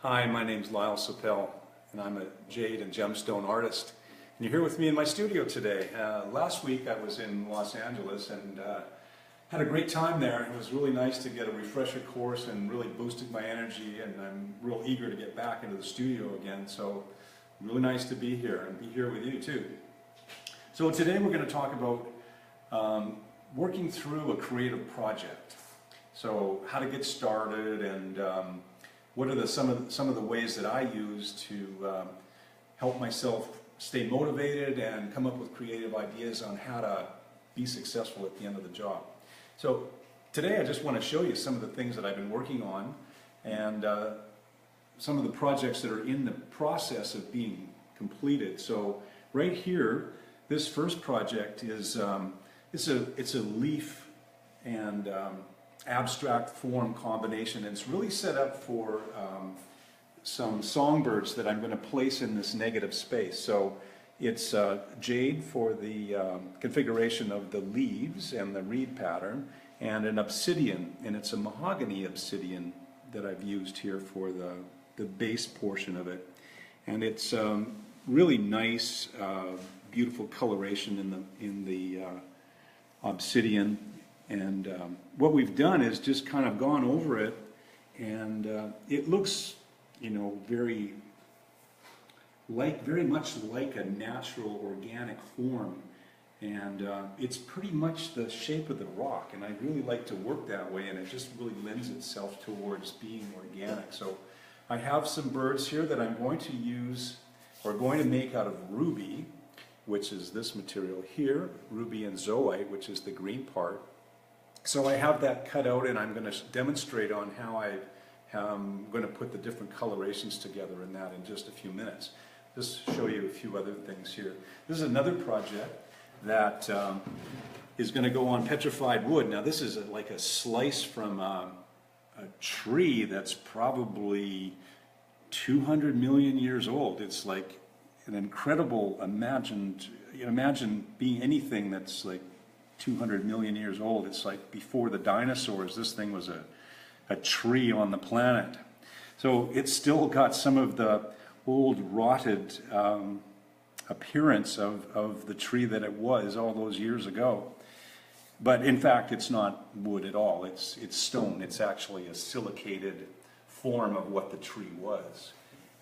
Hi, my name's Lyle Sopel, and I'm a Jade and Gemstone artist. And you're here with me in my studio today. Last week I was in Los Angeles and had a great time there. It was really nice to get a refresher course and really boosted my energy, and I'm real eager to get back into the studio again. So really nice to be here and be here with you too. So today we're going to talk about working through a creative project. So how to get started and what are some of the ways that I use to help myself stay motivated and come up with creative ideas on how to be successful at the end of the job. So today I just want to show you some of the things that I've been working on and some of the projects that are in the process of being completed. So right here, this first project is it's a leaf and abstract form combination. It's really set up for some songbirds that I'm going to place in this negative space. So it's Jade for the configuration of the leaves and the reed pattern, and an obsidian, and it's a mahogany obsidian that I've used here for the base portion of it. And it's really nice, beautiful coloration in the obsidian. And what we've done is just kind of gone over it, and it looks, you know, very much like a natural organic form, and it's pretty much the shape of the rock, and I really like to work that way, and it just really lends itself towards being organic. So I have some birds here that I'm going to use, or going to make out of ruby, which is this material here, ruby and zoite, which is the green part. So I have that cut out, and I'm going to demonstrate on how I'm going to put the different colorations together in that in just a few minutes. Just show you a few other things here. This is another project that is going to go on petrified wood. Now this is like a slice from a tree that's probably 200 million years old. It's like an incredible, imagine being anything that's like 200 million years old. It's like before the dinosaurs, this thing was a tree on the planet. So it's still got some of the old rotted appearance of the tree that it was all those years ago. But in fact, it's not wood at all. It's stone. It's actually a silicated form of what the tree was.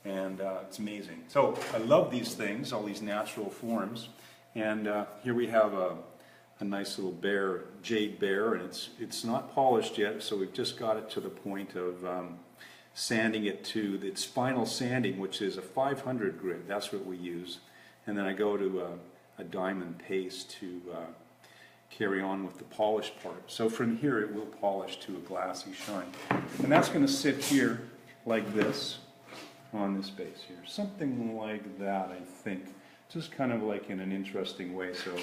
And it's amazing. So I love these things, all these natural forms. And here we have a nice little bear, jade bear, and it's not polished yet, so we've just got it to the point of sanding it to its final sanding, which is a 500 grit. That's what we use. And then I go to a diamond paste to carry on with the polished part. So from here it will polish to a glassy shine. And that's going to sit here like this on this base here. Something like that, I think. Just kind of like in an interesting way. So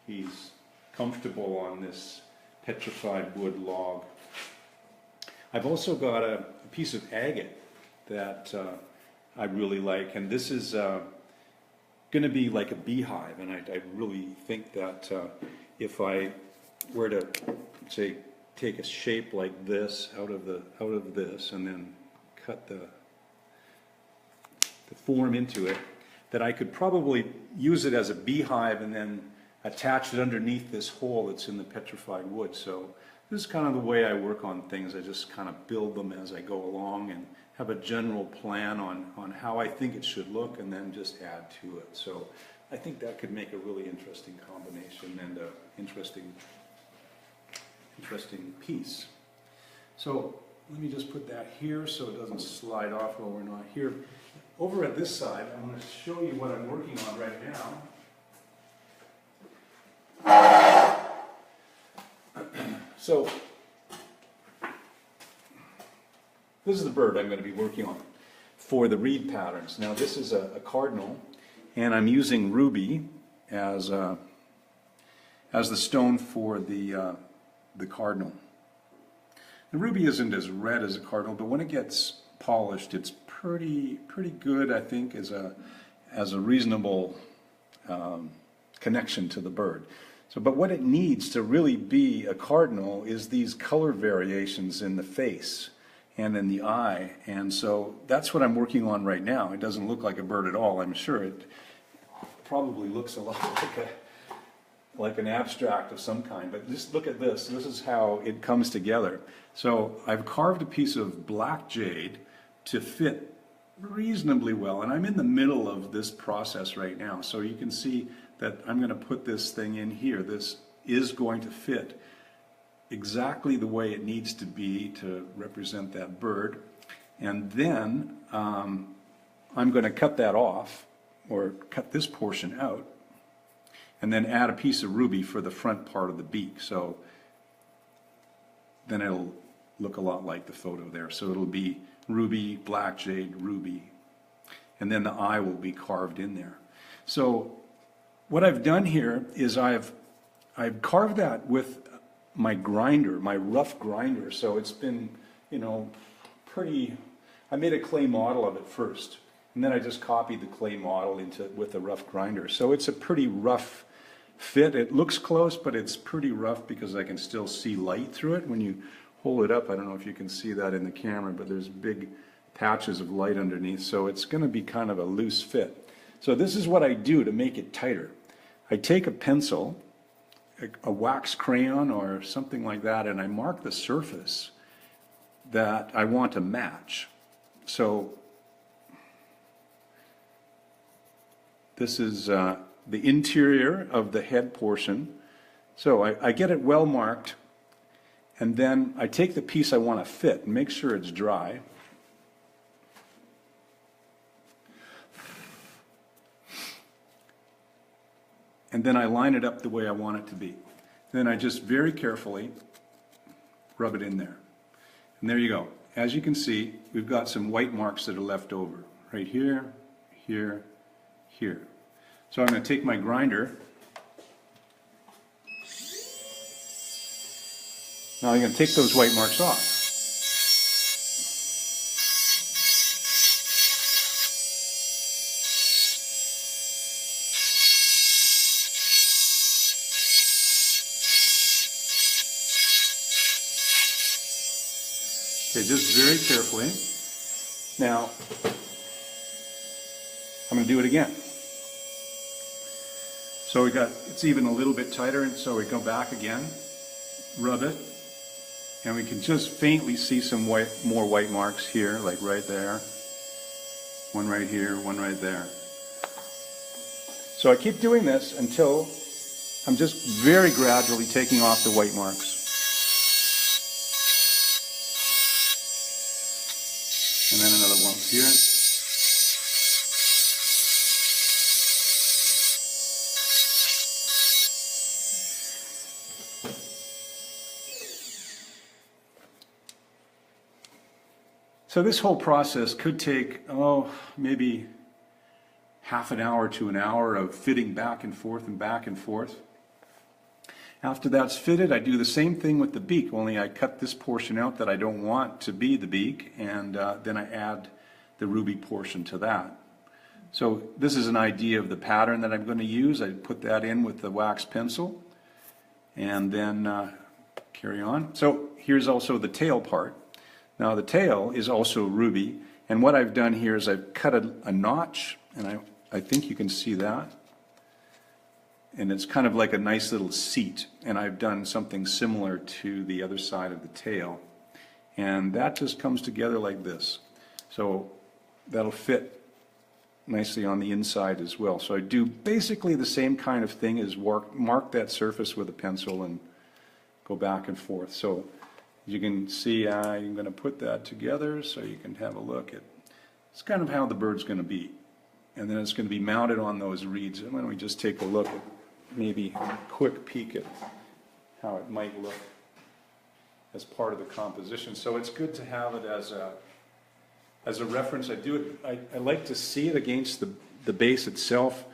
he's comfortable on this petrified wood log. I've also got a piece of agate that I really like, and this is going to be like a beehive, and I really think that if I were to, say, take a shape like this out of this and then cut the form into it, that I could probably use it as a beehive and then attach it underneath this hole that's in the petrified wood. So this is kind of the way I work on things. I just kind of build them as I go along and have a general plan on how I think it should look, and then just add to it. So I think that could make a really interesting combination and an interesting piece. So let me just put that here so it doesn't slide off while we're not here. Over at this side, I'm going to show you what I'm working on right now. So this is the bird I'm going to be working on for the reed patterns. Now this is a cardinal, and I'm using ruby as the stone for the cardinal. The ruby isn't as red as a cardinal, but when it gets polished, it's pretty good, I think, as a reasonable connection to the bird. So, but what it needs to really be a cardinal is these color variations in the face. and then the eye. And so that's what I'm working on right now. It doesn't look like a bird at all, I'm sure. It probably looks a lot like an abstract of some kind, but just look at this. This is how it comes together. So I've carved a piece of black jade to fit reasonably well, and I'm in the middle of this process right now. So you can see that I'm going to put this thing in here. This is going to fit exactly the way it needs to be to represent that bird. And then I'm going to cut that off, or cut this portion out, and then add a piece of ruby for the front part of the beak. So then it'll look a lot like the photo there. So it'll be ruby, black jade, ruby, and then the eye will be carved in there. So what I've done here is I've carved that with my grinder, my rough grinder. So it's been, you know, pretty, I made a clay model of it first, and then I just copied the clay model with a rough grinder. So it's a pretty rough fit. It looks close, but it's pretty rough because I can still see light through it. When you hold it up, I don't know if you can see that in the camera, but there's big patches of light underneath. So it's going to be kind of a loose fit. So this is what I do to make it tighter. I take a pencil, a wax crayon or something like that, and I mark the surface that I want to match. So this is the interior of the head portion. So I get it well marked, and then I take the piece I want to fit and make sure it's dry. And then I line it up the way I want it to be. Then I just very carefully rub it in there. And there you go. As you can see, we've got some white marks that are left over. Right here, here, here. So I'm going to take my grinder. Now I'm going to take those white marks off. Okay, just very carefully. Now, I'm going to do it again. So it's even a little bit tighter, and so we go back again, rub it, and we can just faintly see some more white marks here, like right there. One right here, one right there. So I keep doing this until I'm just very gradually taking off the white marks. And then another one here. So this whole process could take, maybe half an hour to an hour of fitting back and forth and back and forth. After that's fitted, I do the same thing with the beak, only I cut this portion out that I don't want to be the beak, and then I add the ruby portion to that. So this is an idea of the pattern that I'm going to use. I put that in with the wax pencil, and then carry on. So here's also the tail part. Now the tail is also ruby, and what I've done here is I've cut a notch, and I think you can see that. And it's kind of like a nice little seat, and I've done something similar to the other side of the tail. And that just comes together like this. So that'll fit nicely on the inside as well. So I do basically the same kind of thing as mark that surface with a pencil and go back and forth. So you can see I'm going to put that together so you can have a look at, it's kind of how the bird's going to be. And then it's going to be mounted on those reeds. And why don't we just take a look at, maybe a quick peek at how it might look as part of the composition. So it's good to have it as a reference. I like to see it against the base itself,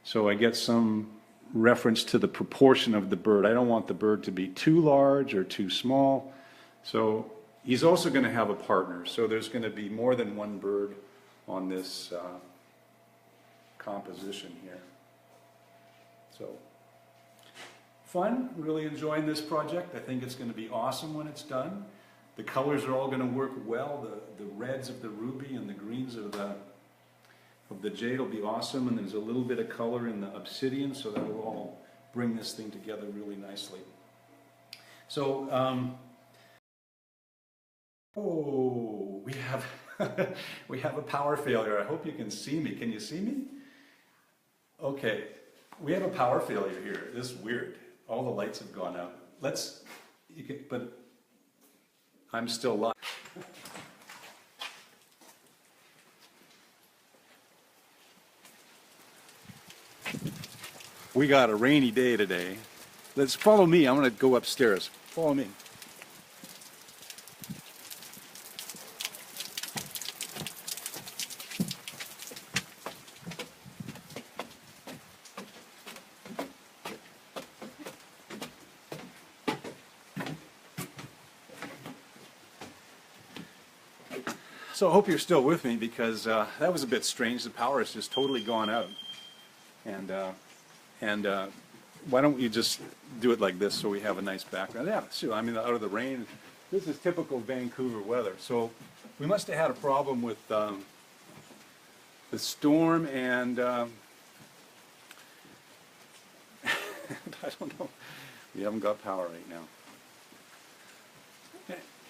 so I get some reference to the proportion of the bird. I don't want the bird to be too large or too small. So he's also going to have a partner, so there's going to be more than one bird on this composition here. So fun, really enjoying this project. I think it's going to be awesome when it's done. The colors are all going to work well. The reds of the ruby and the greens of the jade will be awesome, and there's a little bit of color in the obsidian, so that will all bring this thing together really nicely. So, oh, we have we have a power failure. I hope you can see me. Can you see me? Okay, we have a power failure here. This is weird. All the lights have gone out. But I'm still live. We got a rainy day today. Let's follow me. I'm going to go upstairs. Follow me. So I hope you're still with me, because that was a bit strange. The power has just totally gone out. And why don't you just do it like this so we have a nice background? Yeah, sure. I mean, out of the rain. This is typical Vancouver weather. So we must have had a problem with the storm, and I don't know. We haven't got power right now.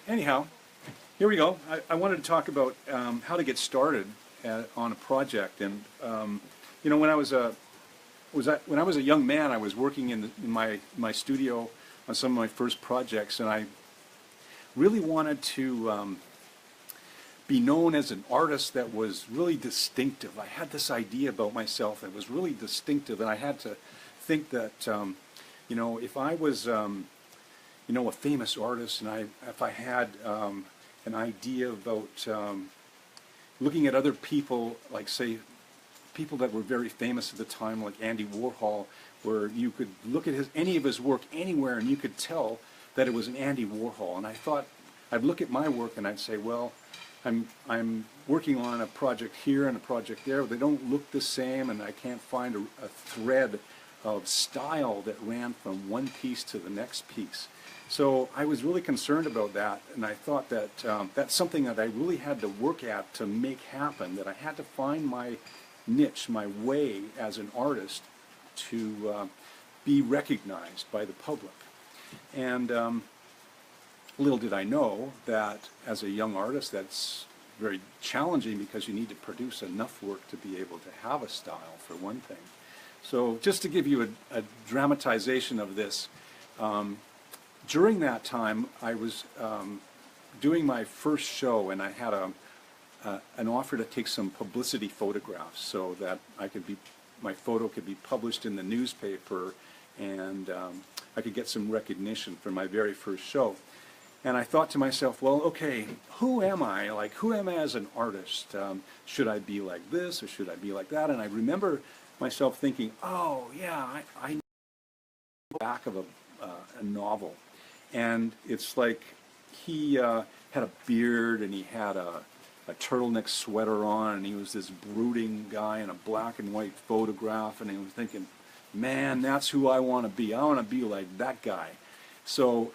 Anyhow, here we go. I wanted to talk about how to get started on a project. And you know, when I was a young man, I was working in my studio on some of my first projects, and I really wanted to be known as an artist that was really distinctive. I had this idea about myself that was really distinctive, and I had to think that you know, if I was you know, a famous artist, and if I had an idea about looking at other people, like say people that were very famous at the time, like Andy Warhol, where you could look at any of his work anywhere and you could tell that it was an Andy Warhol. And I thought I'd look at my work and I'd say, well, I'm working on a project here and a project there. They don't look the same, and I can't find a thread of style that ran from one piece to the next piece. So I was really concerned about that, and I thought that that's something that I really had to work at to make happen, that I had to find my niche, my way as an artist to be recognized by the public. And little did I know that as a young artist, that's very challenging, because you need to produce enough work to be able to have a style, for one thing. So just to give you a dramatization of this, during that time I was doing my first show, and I had an offer to take some publicity photographs so that my photo could be published in the newspaper, and I could get some recognition for my very first show. And I thought to myself, well, okay, who am I? Like, who am I as an artist? Should I be like this, or should I be like that? And I remember myself thinking, oh yeah, I know the back of a novel, and it's like he had a beard, and he had a turtleneck sweater on, and he was this brooding guy in a black and white photograph, and I was thinking, man, that's who I want to be. I want to be like that guy. So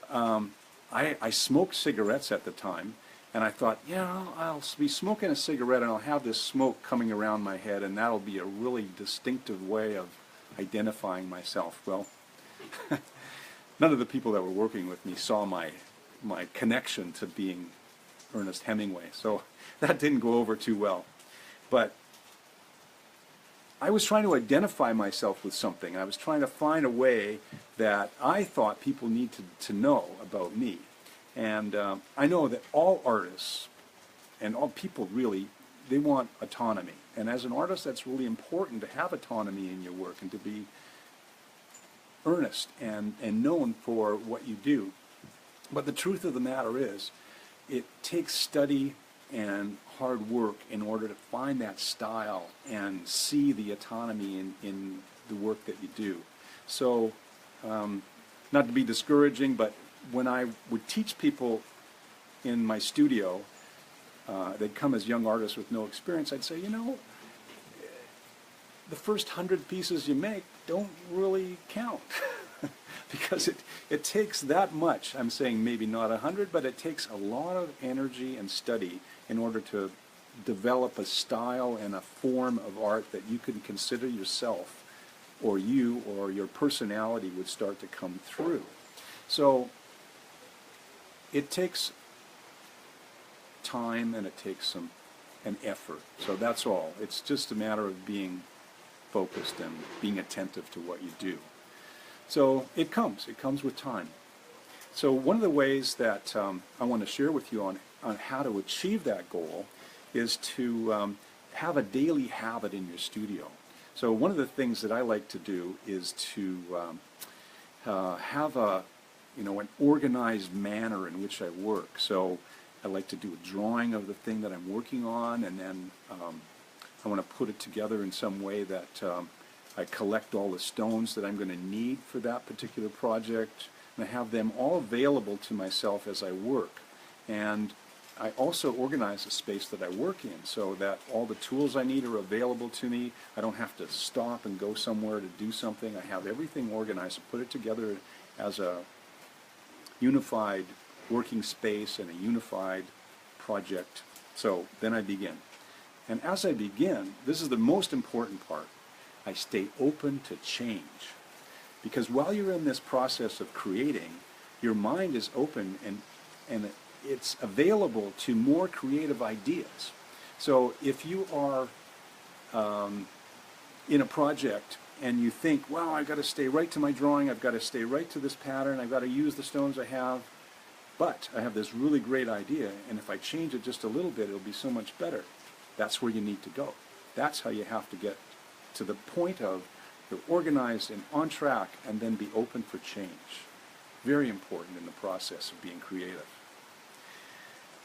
I smoked cigarettes at the time, and I thought, yeah, I'll be smoking a cigarette, and I'll have this smoke coming around my head, and that'll be a really distinctive way of identifying myself. Well, none of the people that were working with me saw my connection to being Ernest Hemingway, so that didn't go over too well. But I was trying to identify myself with something. I was trying to find a way that I thought people needed to know about me. And I know that all artists and all people really, they want autonomy. And as an artist, that's really important, to have autonomy in your work and to be earnest and known for what you do. But the truth of the matter is, it takes study and hard work in order to find that style and see the autonomy in the work that you do. So, not to be discouraging, but when I would teach people in my studio, they'd come as young artists with no experience, I'd say, you know, the first 100 pieces you make don't really count. because it takes that much. I'm saying maybe not 100, but it takes a lot of energy and study in order to develop a style and a form of art that you can consider yourself, or you or your personality would start to come through. So it takes time and it takes an effort. So that's all. It's just a matter of being focused and being attentive to what you do. So it comes with time. So one of the ways that I want to share with you on how to achieve that goal is to have a daily habit in your studio. So one of the things that I like to do is to have an organized manner in which I work. So I like to do a drawing of the thing that I'm working on, and then I want to put it together in some way that I collect all the stones that I'm going to need for that particular project, and I have them all available to myself as I work. And I also organize the space that I work in so that all the tools I need are available to me. I don't have to stop and go somewhere to do something. I have everything organized and put it together as a unified working space and a unified project. So then I begin. And as I begin, this is the most important part, I stay open to change. Because while you're in this process of creating, your mind is open and it's available to more creative ideas. So if you are in a project and you think, wow, I've got to stay right to my drawing, I've got to stay right to this pattern, I've got to use the stones I have, but I have this really great idea, and if I change it just a little bit, it'll be so much better. That's where you need to go. That's how you have to get to the point of you're organized and on track, and then be open for change. Very important in the process of being creative.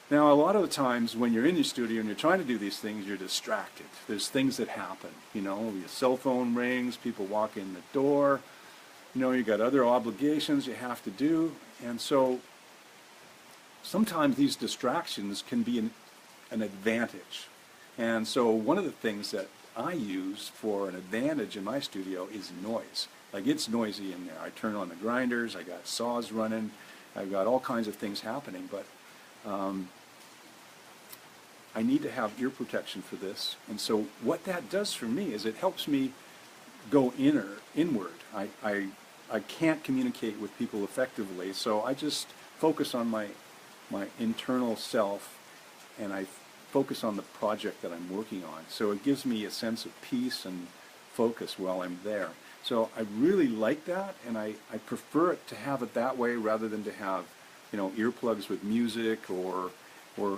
Now, a lot of the times when you're in your studio and you're trying to do these things, you're distracted. There's things that happen. You know, your cell phone rings, people walk in the door, you know, you got other obligations you have to do, and so sometimes these distractions can be an advantage. And so one of the things that I use for an advantage in my studio is noise. Like, it's noisy in there. I turn on the grinders, I got saws running, I've got all kinds of things happening, but I need to have ear protection for this. And so what that does for me is it helps me go inward. I can't communicate with people effectively, so I just focus on my internal self, and I focus on the project that I'm working on. So it gives me a sense of peace and focus while I'm there. So I really like that, and I prefer it to have it that way rather than to have, you know, earplugs with music or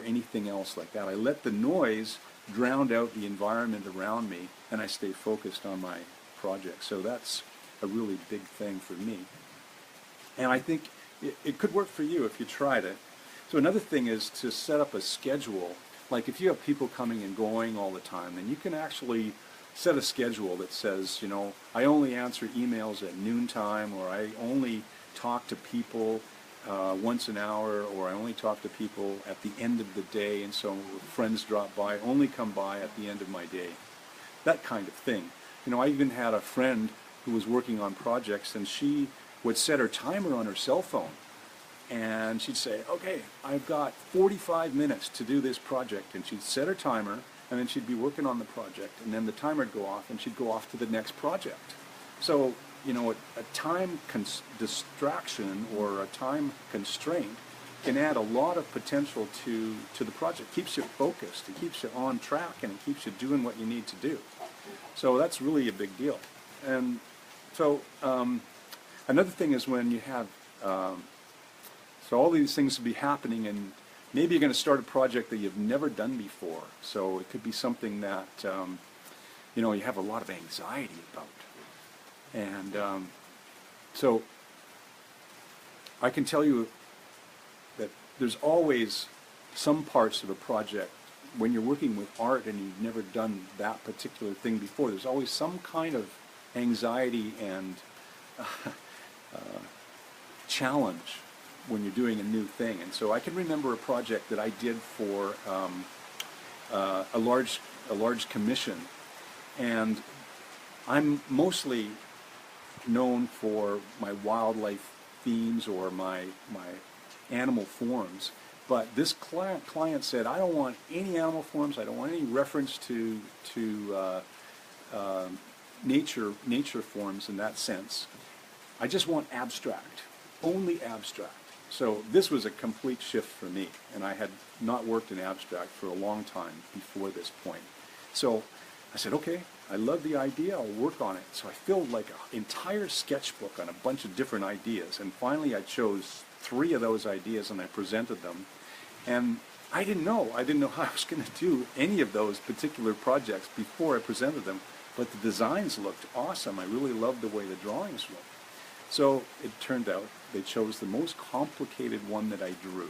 anything else like that. I let the noise drown out the environment around me, and I stay focused on my project. So that's a really big thing for me. And I think it could work for you if you tried it. So another thing is to set up a schedule. Like, if you have people coming and going all the time, then you can actually set a schedule that says, you know, I only answer emails at noontime, or I only talk to people once an hour, or I only talk to people at the end of the day, and so if friends drop by, only come by at the end of my day. That kind of thing. You know, I even had a friend who was working on projects, and she would set her timer on her cell phone. And she'd say, okay, I've got 45 minutes to do this project. And she'd set her timer, and then she'd be working on the project. And then the timer would go off, and she'd go off to the next project. So, you know, a time distraction or a time constraint can add a lot of potential to the project. It keeps you focused, it keeps you on track, and it keeps you doing what you need to do. So that's really a big deal. And so another thing is when you have... So all these things will be happening, and maybe you're going to start a project that you've never done before. So it could be something that, you know, you have a lot of anxiety about. And so I can tell you that there's always some parts of a project when you're working with art and you've never done that particular thing before. There's always some kind of anxiety and challenge when you're doing a new thing. And so I can remember a project that I did for a large commission, and I'm mostly known for my wildlife themes or my animal forms. But this client said, I don't want any animal forms. I don't want any reference to nature forms in that sense. I just want abstract, only abstract. So this was a complete shift for me, and I had not worked in abstract for a long time before this point. So I said, okay, I love the idea, I'll work on it. So I filled like an entire sketchbook on a bunch of different ideas, and finally I chose 3 of those ideas and I presented them. And I didn't know how I was going to do any of those particular projects before I presented them, but the designs looked awesome. I really loved the way the drawings looked. So it turned out they chose the most complicated one that I drew,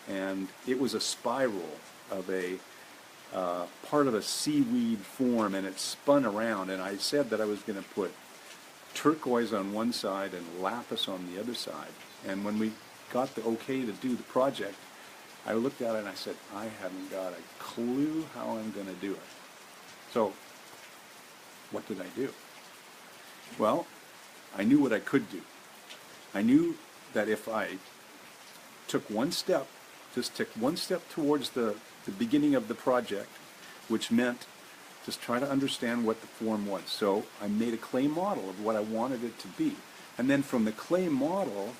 and it was a spiral of a part of a seaweed form, and it spun around, and I said that I was going to put turquoise on one side and lapis on the other side. And when we got the okay to do the project, I looked at it and I said, I haven't got a clue how I'm going to do it. So what did I do? Well, I knew what I could do. I knew that if I took one step, just took one step towards the beginning of the project, which meant just try to understand what the form was. So I made a clay model of what I wanted it to be. And then from the clay model,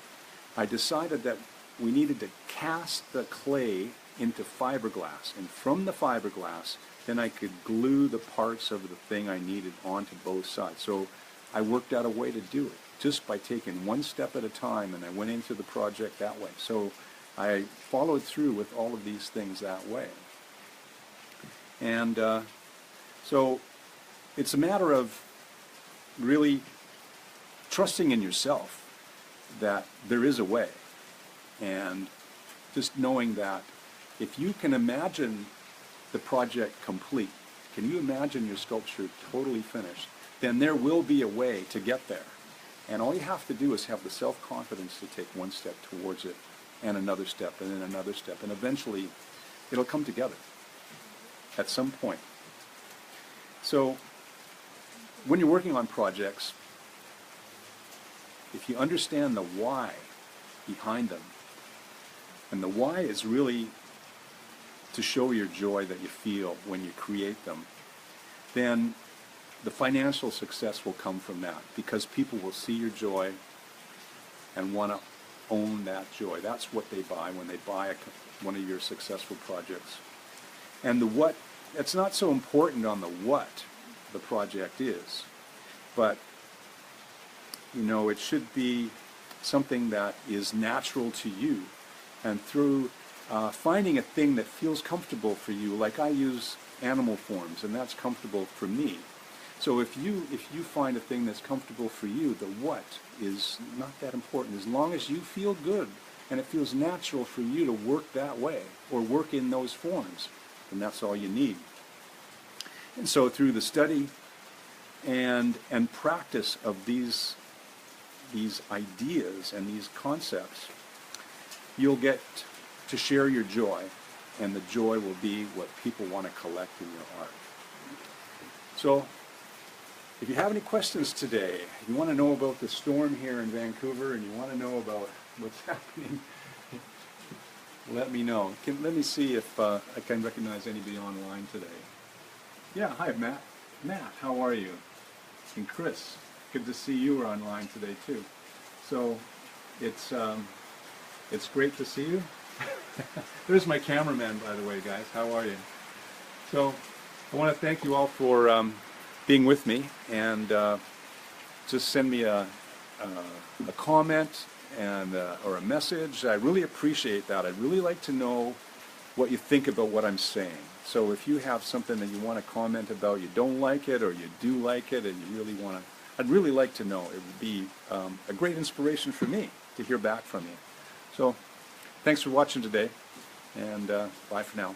I decided that we needed to cast the clay into fiberglass. And from the fiberglass, then I could glue the parts of the thing I needed onto both sides. So I worked out a way to do it, just by taking one step at a time, and I went into the project that way. So I followed through with all of these things that way. And so it's a matter of really trusting in yourself that there is a way, and just knowing that if you can imagine the project complete, can you imagine your sculpture totally finished, then there will be a way to get there. And all you have to do is have the self-confidence to take one step towards it, and another step, and then another step, and eventually it'll come together at some point. So when you're working on projects, if you understand the why behind them, and the why is really to show your joy that you feel when you create them, then the financial success will come from that, because people will see your joy and want to own that joy. That's what they buy when they buy one of your successful projects. And the what, it's not so important on the what the project is, but it should be something that is natural to you. And through finding a thing that feels comfortable for you, like I use animal forms, and that's comfortable for me. So if you find a thing that's comfortable for you, the what is not that important. As long as you feel good and it feels natural for you to work that way or work in those forms, then that's all you need. And so through the study and practice of these ideas and these concepts, you'll get to share your joy, and the joy will be what people want to collect in your art. So if you have any questions today, if you want to know about the storm here in Vancouver, and you want to know about what's happening, let me know. Let me see if I can recognize anybody online today. Yeah, hi Matt. Matt, how are you? And Chris, good to see you online today too. So it's great to see you. There's my cameraman, by the way, guys. How are you? So I want to thank you all for being with me, and just send me a comment and or a message. I really appreciate that. I'd really like to know what you think about what I'm saying. So if you have something that you want to comment about, you don't like it or you do like it, and you really want to, I'd really like to know. It would be a great inspiration for me to hear back from you. So thanks for watching today, and bye for now.